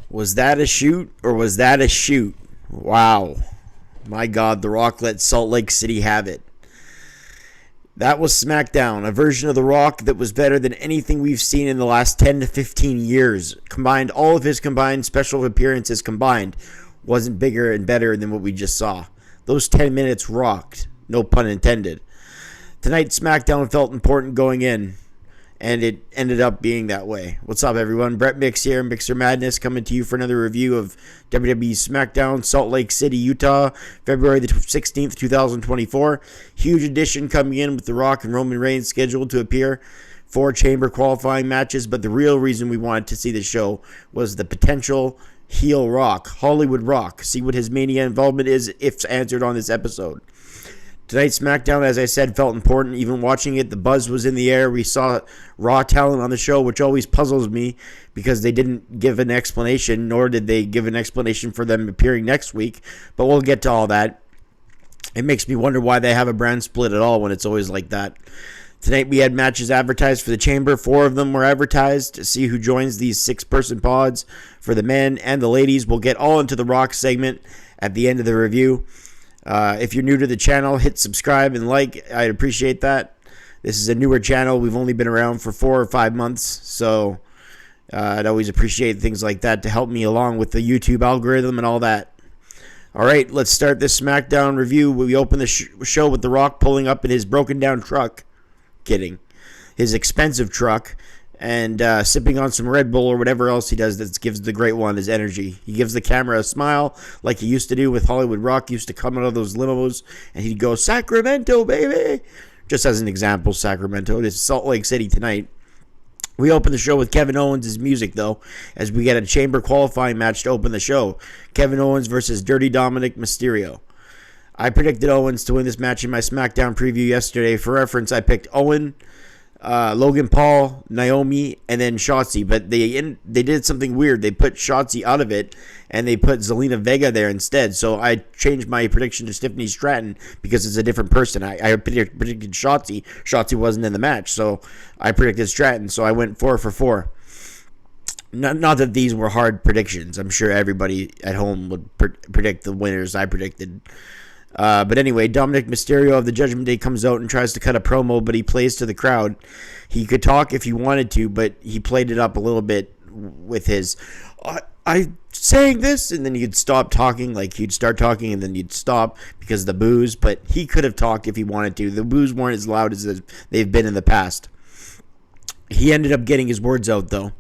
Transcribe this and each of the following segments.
Was that a shoot or was that a shoot? Wow. My God, The Rock let Salt Lake City have it. That was SmackDown, a version of The Rock that was better than anything we've seen in the last 10 to 15 years. Combined, all of his combined special appearances combined wasn't bigger and better than what we just saw. Those 10 minutes rocked. No pun intended. Tonight's SmackDown felt important going in, and it ended up being that way. What's up, everyone? Brett Mix here, Mixer Madness, coming to you for another review of WWE SmackDown, Salt Lake City, Utah, February the 16th, 2024. Huge edition coming in with The Rock and Roman Reigns scheduled to appear for Chamber qualifying matches, but the real reason we wanted to see the show was the potential heel Rock, Hollywood Rock. See what his Mania involvement is if answered on this episode. Tonight's SmackDown, as I said, felt important. Even watching it, the buzz was in the air. We saw Raw talent on the show, which always puzzles me because they didn't give an explanation, nor did they give an explanation for them appearing next week. But we'll get to all that. It makes me wonder why they have a brand split at all when it's always like that. Tonight we had matches advertised for the Chamber. 4 of them were advertised to see who joins these 6-person pods for the men and the ladies. We'll get all into the Rock segment at the end of the review. If you're new to the channel, hit subscribe and like. I'd appreciate that. This is a newer channel. We've only been around for 4 or 5 months, so I'd always appreciate things like that to help me along with the YouTube algorithm and all that. All right, let's start this SmackDown review. We open the show with The Rock pulling up in his broken down truck. Kidding. His expensive truck. And sipping on some Red Bull or whatever else he does that gives the Great One his energy. He gives the camera a smile like he used to do with Hollywood Rock. He used to come out of those limos and he'd go, "Sacramento, baby!" Just as an example, Sacramento. It is Salt Lake City tonight. We open the show with Kevin Owens' music, though, as we get a Chamber qualifying match to open the show. Kevin Owens versus Dirty Dominic Mysterio. I predicted Owens to win this match in my SmackDown preview yesterday. For reference, I picked Owen, Logan Paul, Naomi, and then Shotzi, but they did something weird. They put Shotzi out of it, and they put Zelina Vega there instead. So I changed my prediction to Tiffany Stratton because it's a different person. I predicted Shotzi. Shotzi wasn't in the match, so I predicted Stratton. So I went 4 for 4. Not that these were hard predictions. I'm sure everybody at home would predict the winners I predicted. But anyway, Dominic Mysterio of the Judgment Day comes out and tries to cut a promo, but he plays to the crowd. He could talk if he wanted to, but he played it up a little bit with his, I saying this, and then he'd stop talking, like he'd start talking and then he'd stop because of the boos, but he could have talked if he wanted to. The boos weren't as loud as they've been in the past. He ended up getting his words out, though.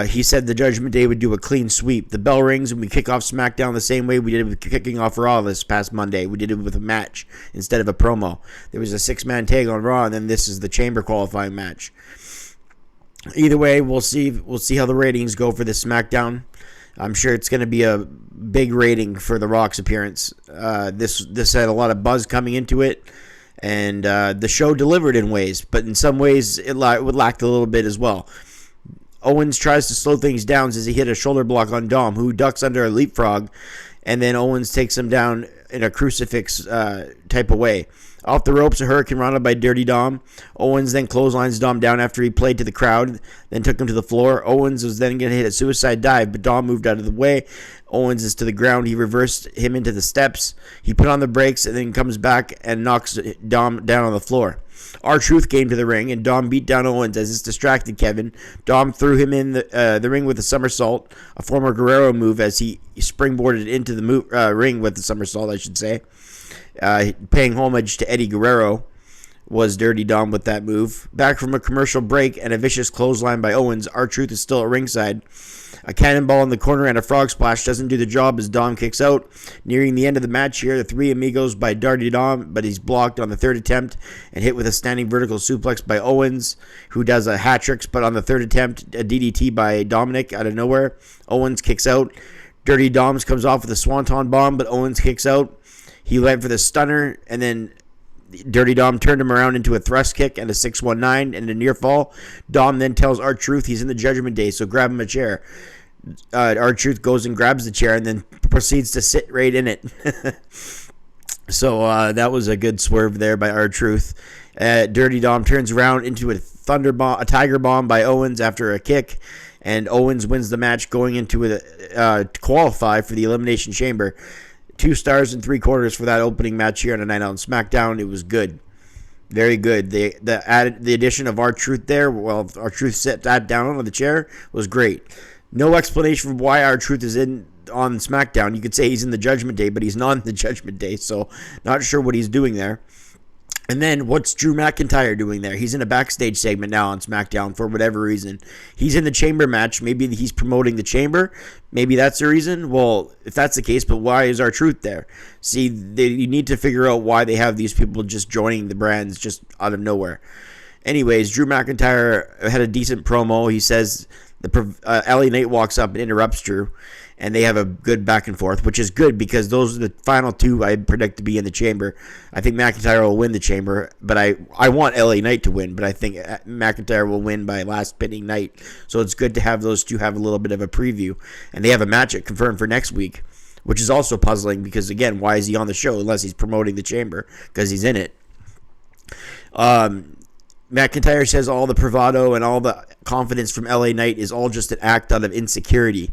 He said the Judgment Day would do a clean sweep. The bell rings and we kick off SmackDown the same way we did with kicking off Raw this past Monday. We did it with a match instead of a promo. There was a 6-man tag on Raw, and then this is the Chamber qualifying match. Either way, we'll see how the ratings go for this SmackDown. I'm sure it's going to be a big rating for The Rock's appearance. This had a lot of buzz coming into it, and the show delivered in ways, but in some ways it lacked a little bit as well. Owens tries to slow things down as he hit a shoulder block on Dom, who ducks under a leapfrog, and then Owens takes him down in a crucifix type of way. Off the ropes, a Hurricane Rana by Dirty Dom. Owens then clotheslines Dom down after he played to the crowd, then took him to the floor. Owens was then going to hit a suicide dive, but Dom moved out of the way. Owens is to the ground. He reversed him into the steps. He put on the brakes and then comes back and knocks Dom down on the floor. R-Truth came to the ring, and Dom beat down Owens as this distracted Kevin. Dom threw him in the ring with a somersault, a former Guerrero move, as he springboarded into the ring with the somersault, I should say. Paying homage to Eddie Guerrero was Dirty Dom with that move. Back from a commercial break and a vicious clothesline by Owens, R-Truth is still at ringside. A cannonball in the corner and a frog splash doesn't do the job as Dom kicks out. Nearing the end of the match here, the Three Amigos by Dirty Dom, but he's blocked on the 3rd attempt and hit with a standing vertical suplex by Owens, who does a hat-trick, but on the 3rd attempt, a DDT by Dominic out of nowhere. Owens kicks out. Dirty Doms comes off with a swanton bomb, but Owens kicks out. He went for the stunner, and then Dirty Dom turned him around into a thrust kick and a 619 and a near fall. Dom then tells R-Truth he's in the Judgment Day, so grab him a chair. R-Truth goes and grabs the chair and then proceeds to sit right in it. So that was a good swerve there by R-Truth. Dirty Dom turns around into a tiger bomb by Owens after a kick, and Owens wins the match going into to qualify for the Elimination Chamber. 2 stars and 3/4 for that opening match here on a night out on SmackDown. It was good. Very good. The addition of R-Truth there, well, R-Truth set that down on the chair, was great. No explanation for why R-Truth is on SmackDown. You could say he's in the Judgment Day, but he's not in the Judgment Day, so not sure what he's doing there. And then what's Drew McIntyre doing there? He's in a backstage segment now on SmackDown for whatever reason. He's in the Chamber match. Maybe he's promoting the Chamber. Maybe that's the reason. Well, if that's the case, but why is R-Truth there? See, you need to figure out why they have these people just joining the brands just out of nowhere. Anyways, Drew McIntyre had a decent promo. He says LA Knight walks up and interrupts Drew, and they have a good back and forth, which is good because those are the final 2 I predict to be in the Chamber. I think McIntyre will win the Chamber, but I want LA Knight to win, but I think McIntyre will win by last pinning night. So it's good to have those 2 have a little bit of a preview, and they have a match confirmed for next week, which is also puzzling because, again, why is he on the show unless he's promoting the Chamber? Because he's in it. McIntyre says all the bravado and all the confidence from LA Knight is all just an act out of insecurity.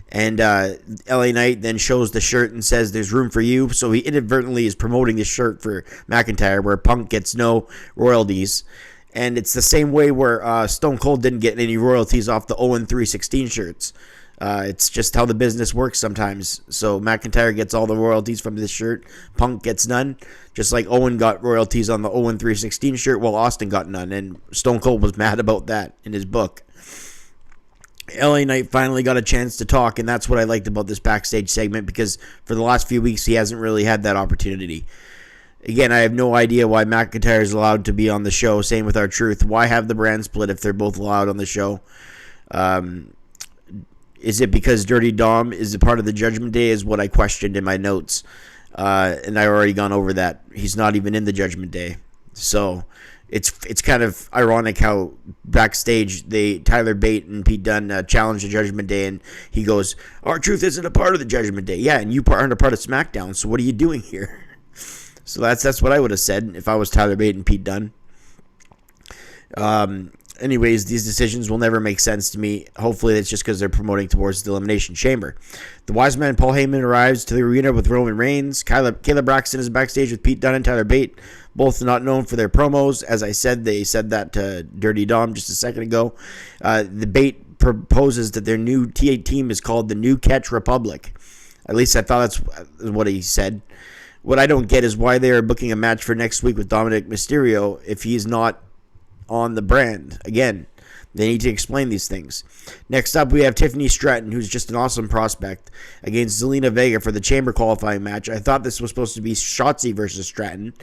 And LA Knight then shows the shirt and says there's room for you. So he inadvertently is promoting the shirt for McIntyre where Punk gets no royalties. And it's the same way where Stone Cold didn't get any royalties off the 0-3-16 shirts. It's just how the business works sometimes. So McIntyre gets all the royalties from this shirt. Punk gets none. Just like Owen got royalties on the 0-3-16 shirt while Austin got none. And Stone Cold was mad about that in his book. LA Knight finally got a chance to talk, and that's what I liked about this backstage segment because for the last few weeks he hasn't really had that opportunity. Again, I have no idea why McIntyre is allowed to be on the show. Same with R-Truth. Why have the brand split if they're both allowed on the show? Is it because Dirty Dom is a part of the Judgment Day is what I questioned in my notes. And I've already gone over that. He's not even in the Judgment Day. So it's kind of ironic how backstage Tyler Bate and Pete Dunne challenged the Judgment Day, and he goes, R-Truth isn't a part of the Judgment Day. Yeah, and you aren't a part of SmackDown, so what are you doing here? So that's what I would have said if I was Tyler Bate and Pete Dunne. Anyways, these decisions will never make sense to me. Hopefully it's just because they're promoting towards the Elimination Chamber. The Wise Man Paul Heyman arrives to the arena with Roman Reigns. Caleb Braxton is backstage with Pete Dunne and Tyler Bate, both not known for their promos. As I said, they said that to Dirty Dom just a second ago. The Bate proposes that their new T8 team is called the New Catch Republic. At least I thought that's what he said. What I don't get is why they are booking a match for next week with Dominic Mysterio if he's not on the brand. Again, they need to explain these things. Next up, we have Tiffany Stratton, who's just an awesome prospect, against Zelina Vega for the Chamber qualifying match. I thought this was supposed to be Shotzi versus Stratton,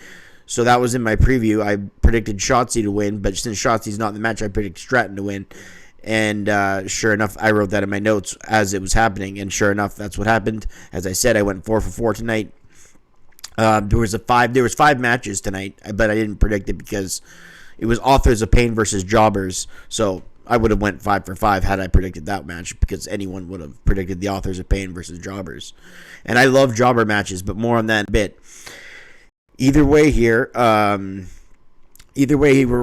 so that was in my preview. I predicted Shotzi to win, but since Shotzi's not in the match, I predicted Stratton to win. And sure enough, I wrote that in my notes as it was happening, and sure enough, that's what happened. As I said, I went 4 for 4 tonight. There was 5 matches tonight, but I didn't predict it because it was Authors of Pain versus Jobbers. So I would have went 5 for 5 had I predicted that match because anyone would have predicted the Authors of Pain versus Jobbers. And I love jobber matches, but more on that in a bit. Either way, we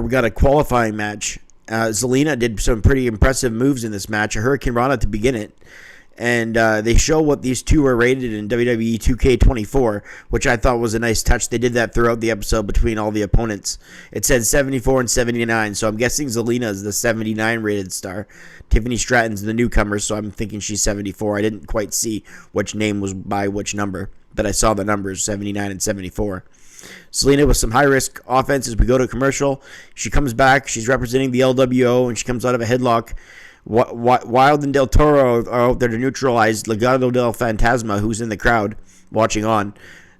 got a qualifying match. Zelina did some pretty impressive moves in this match. A Hurricane Rana to begin it. And they show what these two are rated in WWE 2K24, which I thought was a nice touch. They did that throughout the episode between all the opponents. It said 74 and 79, so I'm guessing Zelina is the 79 rated star. Tiffany Stratton's the newcomer, so I'm thinking she's 74. I didn't quite see which name was by which number, but I saw the numbers, 79 and 74. Zelina with some high-risk offense as we go to commercial. She comes back. She's representing the LWO, and she comes out of a headlock. Wild and Del Toro are out there to neutralize Legado del Fantasma, who's in the crowd watching on.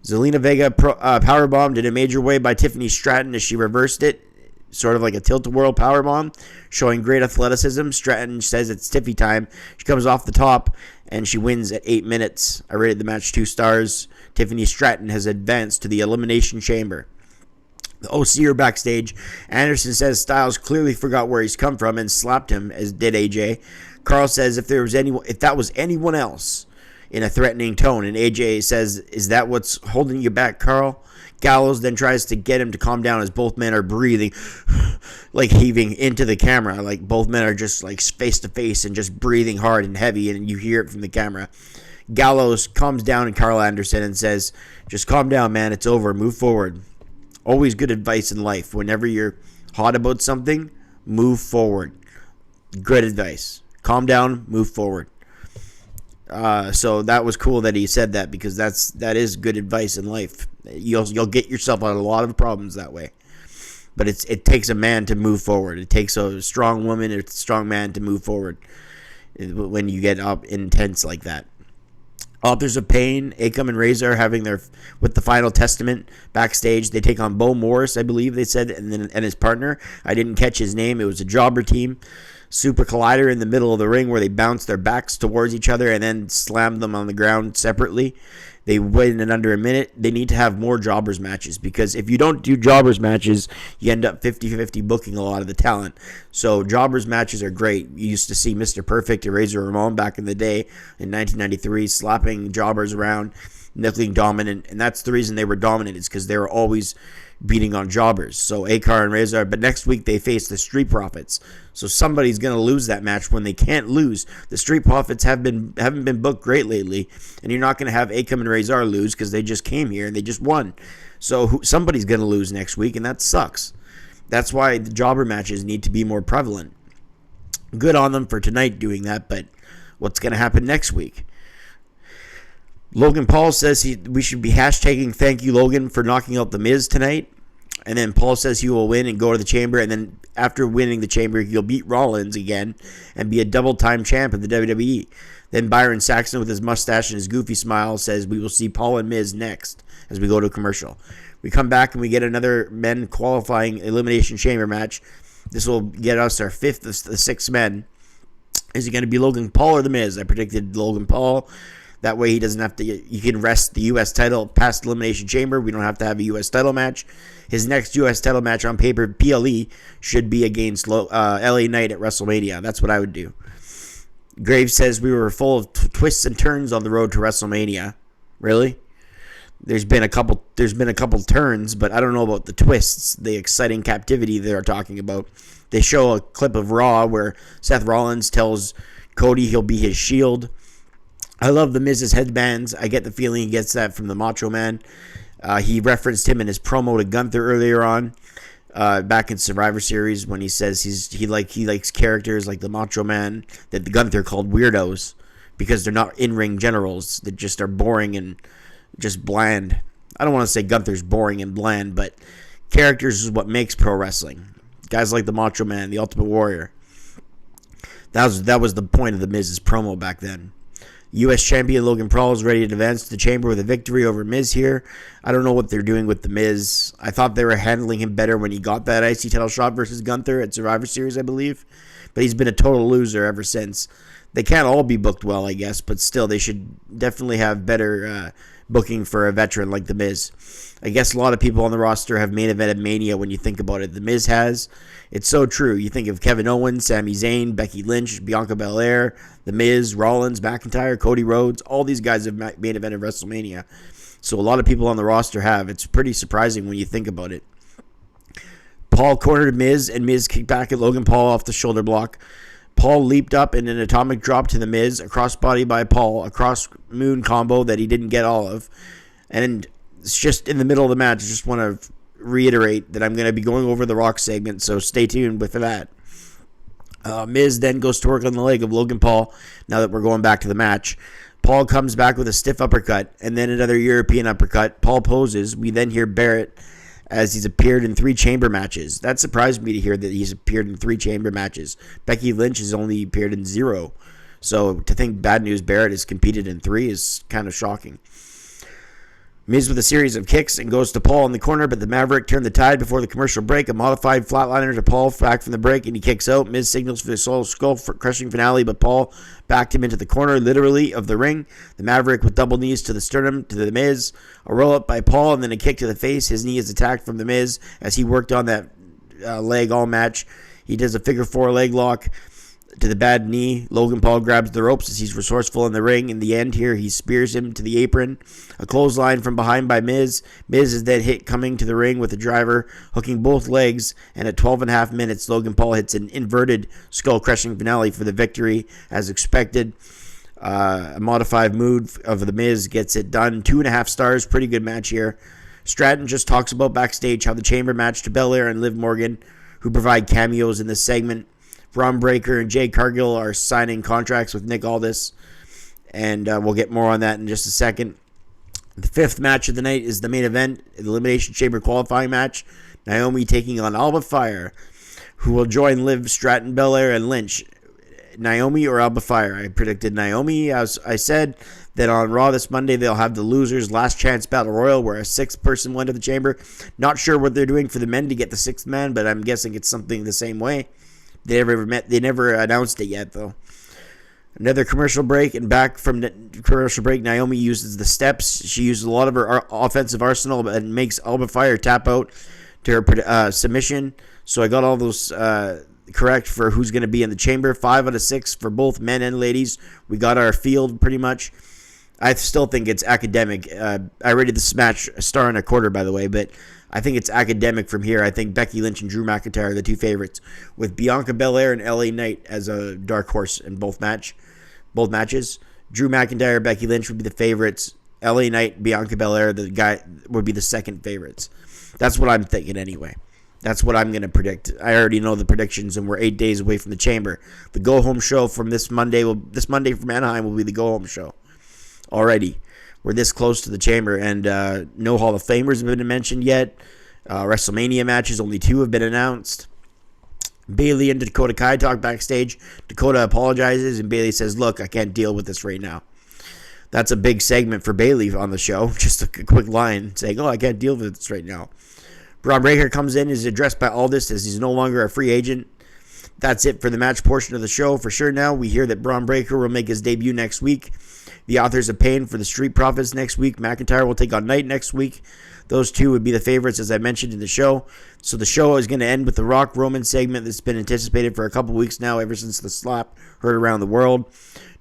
Zelina Vega powerbombed in a major way by Tiffany Stratton as she reversed it, sort of like a tilt-a-whirl powerbomb, showing great athleticism. Stratton says it's Tiffy time. She comes off the top, and she wins at 8 minutes. I rated the match 2 stars. Tiffany Stratton has advanced to the Elimination Chamber. The OC are backstage. Anderson says Styles clearly forgot where he's come from and slapped him, as did AJ. Carl says if that was anyone else, in a threatening tone. And AJ says, "Is that what's holding you back, Carl?" Gallows then tries to get him to calm down as both men are breathing, like heaving into the camera. Like both men are just like face to face and just breathing hard and heavy, and you hear it from the camera. Gallows calms down and Carl Anderson and says, "Just calm down, man. It's over. Move forward." Always good advice in life. Whenever you're hot about something, move forward. Good advice. Calm down, move forward. So that was cool that he said that, because that is good advice in life. You'll get yourself out of a lot of problems that way. But it takes a man to move forward. It takes a strong woman or a strong man to move forward when you get up intense like that. Authors of Pain, Akam and Razor having with the Final Testament backstage. They take on Bo Morris, I believe they said, and his partner. I didn't catch his name. It was a jobber team. Super Collider in the middle of the ring where they bounce their backs towards each other and then slam them on the ground separately. They win in under a minute. They need to have more jobbers matches, because if you don't do jobbers matches, you end up 50-50 booking a lot of the talent. So jobbers matches are great. You used to see Mr. Perfect and Razor Ramon back in the day in 1993 slapping jobbers around, looking dominant, and that's the reason they were dominant, is because they were always beating on jobbers. So Akar and Razor, but next week they face the Street Profits. So somebody's going to lose that match when they can't lose. The Street Profits haven't been booked great lately, and you're not going to have Akam and Razor lose because they just came here and they just won. So somebody's going to lose next week, and that sucks. That's why the jobber matches need to be more prevalent. Good on them for tonight doing that, but what's going to happen next week? Logan Paul says we should be hashtagging thank you Logan for knocking out The Miz tonight. And then Paul says he will win and go to the Chamber. And then after winning the Chamber, he'll beat Rollins again and be a double-time champ of the WWE. Then Byron Saxton with his mustache and his goofy smile says we will see Paul and Miz next as we go to a commercial. We come back and we get another men qualifying Elimination Chamber match. This will get us our fifth of the 6 men. Is it going to be Logan Paul or The Miz? I predicted Logan Paul. That way he doesn't have to, you can rest the U.S. title past Elimination Chamber. We don't have to have a U.S. title match. His next U.S. title match on paper, PLE, should be against LA Knight at WrestleMania. That's what I would do. Graves says we were full of twists and turns on the road to WrestleMania. Really? There's been a couple turns, but I don't know about the twists, the exciting captivity they're talking about. They show a clip of Raw where Seth Rollins tells Cody he'll be his shield. I love the Miz's headbands. I get the feeling he gets that from the Macho Man. He referenced him in his promo to Gunther earlier on, back in Survivor Series, when he says he likes characters like the Macho Man that the Gunther called weirdos because they're not in-ring generals. They just are boring and just bland. I don't want to say Gunther's boring and bland, but characters is what makes pro wrestling. Guys like the Macho Man, the Ultimate Warrior. That was the point of the Miz's promo back then. U.S. champion Logan Paul is ready to advance to the Chamber with a victory over Miz here. I don't know what they're doing with the Miz. I thought they were handling him better when he got that IC title shot versus Gunther at Survivor Series, I believe. But he's been a total loser ever since. They can't all be booked well, I guess, but still, they should definitely have better booking for a veteran like the Miz. I guess a lot of people on the roster have main evented Mania when you think about it. The Miz has. It's so true. You think of Kevin Owens, Sami Zayn, Becky Lynch, Bianca Belair, The Miz, Rollins, McIntyre, Cody Rhodes. All these guys have main evented WrestleMania. So a lot of people on the roster have. It's pretty surprising when you think about it. Paul cornered Miz, and Miz kicked back at Logan Paul off the shoulder block. Paul leaped up in an atomic drop to The Miz, a crossbody by Paul, a cross moon combo that he didn't get all of. And it's just in the middle of the match. I just want to reiterate that I'm going to be going over the Rock segment, so stay tuned with that. Miz then goes to work on the leg of Logan Paul now that we're going back to the match. Paul comes back with a stiff uppercut and then another European uppercut. Paul poses. We then hear Barrett as he's appeared in 3 chamber matches. That surprised me to hear that he's appeared in 3 chamber matches. Becky Lynch has only appeared in 0. So to think Bad News Barrett has competed in 3 is kind of shocking. Miz with a series of kicks and goes to Paul in the corner, but the Maverick turned the tide before the commercial break. A modified flatliner to Paul back from the break, and he kicks out. Miz signals for the skull crushing finale, but Paul backed him into the corner, literally, of the ring. The Maverick with double knees to the sternum to the Miz. A roll-up by Paul, and then a kick to the face. His knee is attacked from the Miz as he worked on that leg all match. He does a figure 4 leg lock. to the bad knee. Logan Paul grabs the ropes as he's resourceful in the ring. In the end here, he spears him to the apron. A clothesline from behind by Miz. Miz is then hit coming to the ring with the driver, hooking both legs. And at 12.5 minutes, Logan Paul hits an inverted skull-crushing finale for the victory, as expected. A modified move of the Miz gets it done. 2.5 stars. Pretty good match here. Stratton just talks about backstage how the chamber match to Belair and Liv Morgan, who provide cameos in this segment. Braun Breaker and Jade Cargill are signing contracts with Nick Aldis, and we'll get more on that in just a second. The fifth match of the night is the main event, the Elimination Chamber qualifying match. Naomi taking on Alba Fire, who will join Liv, Stratton, Belair, and Lynch. Naomi or Alba Fire? I predicted Naomi. As I said that on Raw this Monday, they'll have the losers last chance battle royal where a sixth person went to the chamber. Not sure what they're doing for the men to get the sixth man, but I'm guessing it's something the same way. They never announced it yet, though. Another commercial break, and back from the commercial break, Naomi uses the steps. She uses a lot of her offensive arsenal and makes Alba Fire tap out to her submission. So I got all those correct for who's going to be in the chamber. 5 out of 6 for both men and ladies. We got our field pretty much. I still think it's academic. I rated this match a star and a quarter, by the way, but I think it's academic from here. I think Becky Lynch and Drew McIntyre are the two favorites, with Bianca Belair and LA Knight as a dark horse in both matches. Drew McIntyre, Becky Lynch would be the favorites. LA Knight, Bianca Belair, the guy would be the second favorites. That's what I'm thinking anyway. That's what I'm going to predict. I already know the predictions, and we're 8 days away from the chamber. The go-home show from this Monday from Anaheim will be the go-home show. Already. We're this close to the chamber, and no Hall of Famers have been mentioned yet. WrestleMania matches, only 2 have been announced. Bayley and Dakota Kai talk backstage. Dakota apologizes, and Bayley says, look, I can't deal with this right now. That's a big segment for Bayley on the show. Just a quick line saying, I can't deal with this right now. Braun Breaker comes in, is addressed by Aldis as he's no longer a free agent. That's it for the match portion of the show. For sure now, we hear that Braun Breaker will make his debut next week. The Authors of Pain for the Street Profits next week. McIntyre will take on Knight next week. Those two would be the favorites, as I mentioned in the show. So the show is going to end with the Rock Roman segment that's been anticipated for a couple weeks now, ever since the slap heard around the world.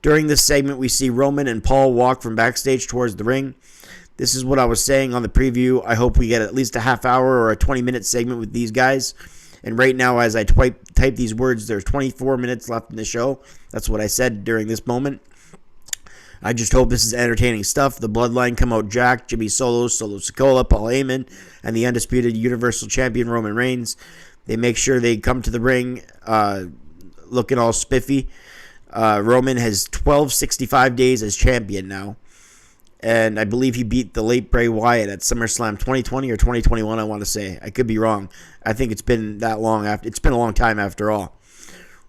During this segment, we see Roman and Paul walk from backstage towards the ring. This is what I was saying on the preview. I hope we get at least a half hour or a 20-minute segment with these guys. And right now, as I type these words, there's 24 minutes left in the show. That's what I said during this moment. I just hope this is entertaining stuff. The Bloodline come out jacked. Jimmy Solo, Solo Sikoa, Paul Heyman, and the undisputed Universal Champion Roman Reigns. They make sure they come to the ring looking all spiffy. Roman has 1265 days as champion now. And I believe he beat the late Bray Wyatt at SummerSlam 2020 or 2021, I want to say. I could be wrong. I think it's been that long. It's been a long time after all.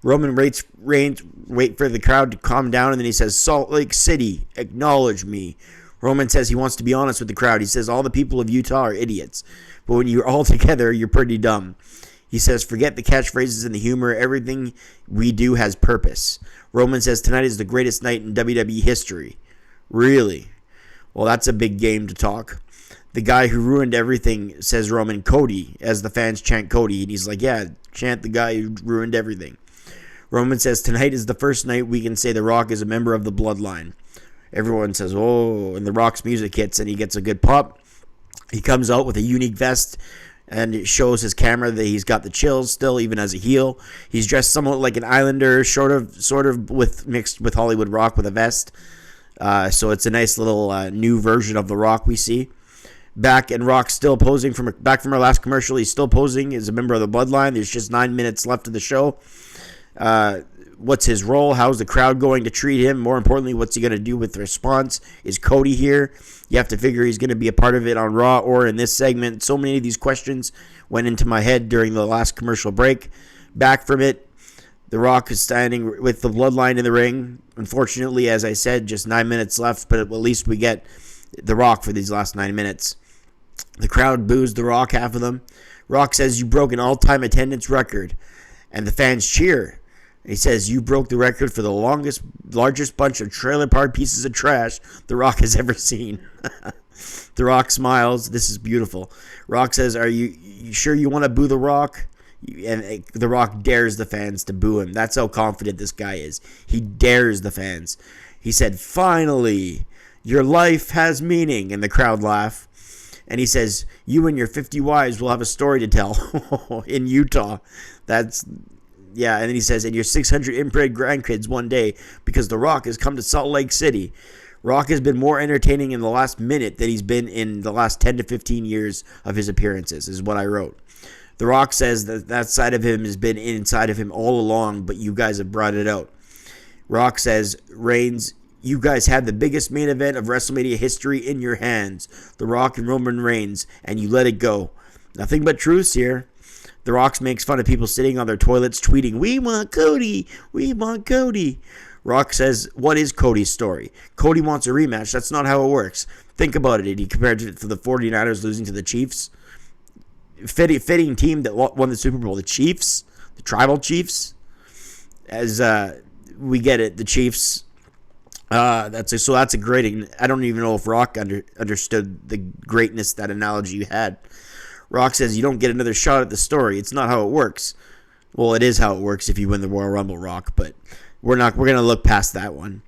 Roman wait for the crowd to calm down, and then he says, Salt Lake City, acknowledge me. Roman says he wants to be honest with the crowd. He says all the people of Utah are idiots, but when you're all together, you're pretty dumb. He says, forget the catchphrases and the humor. Everything we do has purpose. Roman says tonight is the greatest night in WWE history. Really? Well, that's a big game to talk. The guy who ruined everything, says Roman, CODY, as the fans chant CODY. And he's like, yeah, chant the guy who ruined everything. Roman says, tonight is the first night we can say The Rock is a member of the Bloodline. Everyone says, oh, and The Rock's music hits, and he gets a good pop. He comes out with a unique vest, and it shows his camera that he's got the chills still, even as a heel. He's dressed somewhat like an Islander, sort of mixed with Hollywood Rock with a vest. So it's a nice little new version of The Rock we see. Back and Rock still posing back from our last commercial. He's still posing as a member of the Bloodline. There's just 9 minutes left of the show. What's his role? How's the crowd going to treat him? More importantly, what's he going to do with the response? Is CODY here? You have to figure he's going to be a part of it on Raw or in this segment. So many of these questions went into my head during the last commercial break. Back from it, The Rock is standing with the Bloodline in the ring. Unfortunately, as I said, just 9 minutes left, but at least we get The Rock for these last 9 minutes. The crowd boos The Rock, half of them. Rock says, you broke an all-time attendance record. And the fans cheer. He says, you broke the record for the largest bunch of trailer park pieces of trash The Rock has ever seen. The Rock smiles. This is beautiful. Rock says, are you sure you want to boo The Rock? And The Rock dares the fans to boo him. That's how confident this guy is. He dares the fans. He said, "Finally, your life has meaning," and the crowd laugh. And he says, "You and your 50 wives will have a story to tell in Utah." Yeah, and then he says, "And your 600 inbred grandkids one day, because The Rock has come to Salt Lake City." Rock has been more entertaining in the last minute than he's been in the last 10 to 15 years of his appearances, is what I wrote. The Rock says that side of him has been inside of him all along, but you guys have brought it out. Rock says, "Reigns, you guys had the biggest main event of WrestleMania history in your hands, The Rock and Roman Reigns, and you let it go. Nothing but truths here." The Rock makes fun of people sitting on their toilets tweeting, "We want Cody, we want Cody." Rock says, "What is Cody's story? Cody wants a rematch. That's not how it works. Think about it." He compared it to the 49ers losing to the Chiefs. Fitting team that won the Super Bowl. The Chiefs, the tribal Chiefs. As we get it, the Chiefs. That's a great. I don't even know if Rock understood the greatness that analogy you had. Rock says, "You don't get another shot at the story. It's not how it works." Well, it is how it works if you win the Royal Rumble, Rock, but we're gonna look past that one.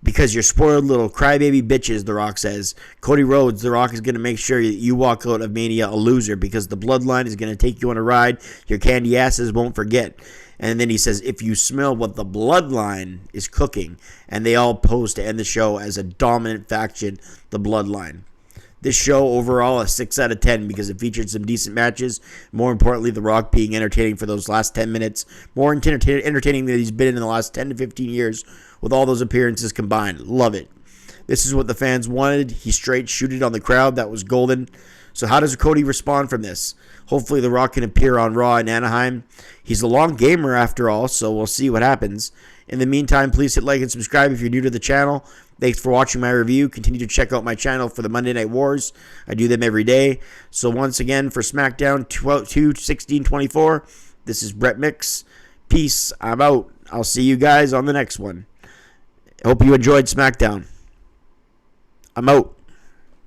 "Because you're spoiled little crybaby bitches," The Rock says. "Cody Rhodes, The Rock is going to make sure that you walk out of Mania a loser, because the Bloodline is going to take you on a ride your candy asses won't forget." And then he says, "If you smell what the Bloodline is cooking," and they all pose to end the show as a dominant faction, the Bloodline. This show overall a 6 out of 10 because it featured some decent matches. More importantly, The Rock being entertaining for those last 10 minutes. More entertaining than he's been in the last 10 to 15 years with all those appearances combined. Love it. This is what the fans wanted. He straight shooted on the crowd. That was golden. So how does Cody respond from this? Hopefully The Rock can appear on Raw in Anaheim. He's a long gamer after all, so we'll see what happens. In the meantime, please hit like and subscribe if you're new to the channel. Thanks for watching my review. Continue to check out my channel for the Monday Night Wars. I do them every day. So once again, for SmackDown 2/16/24, this is Brett Mix. Peace. I'm out. I'll see you guys on the next one. Hope you enjoyed SmackDown. I'm out.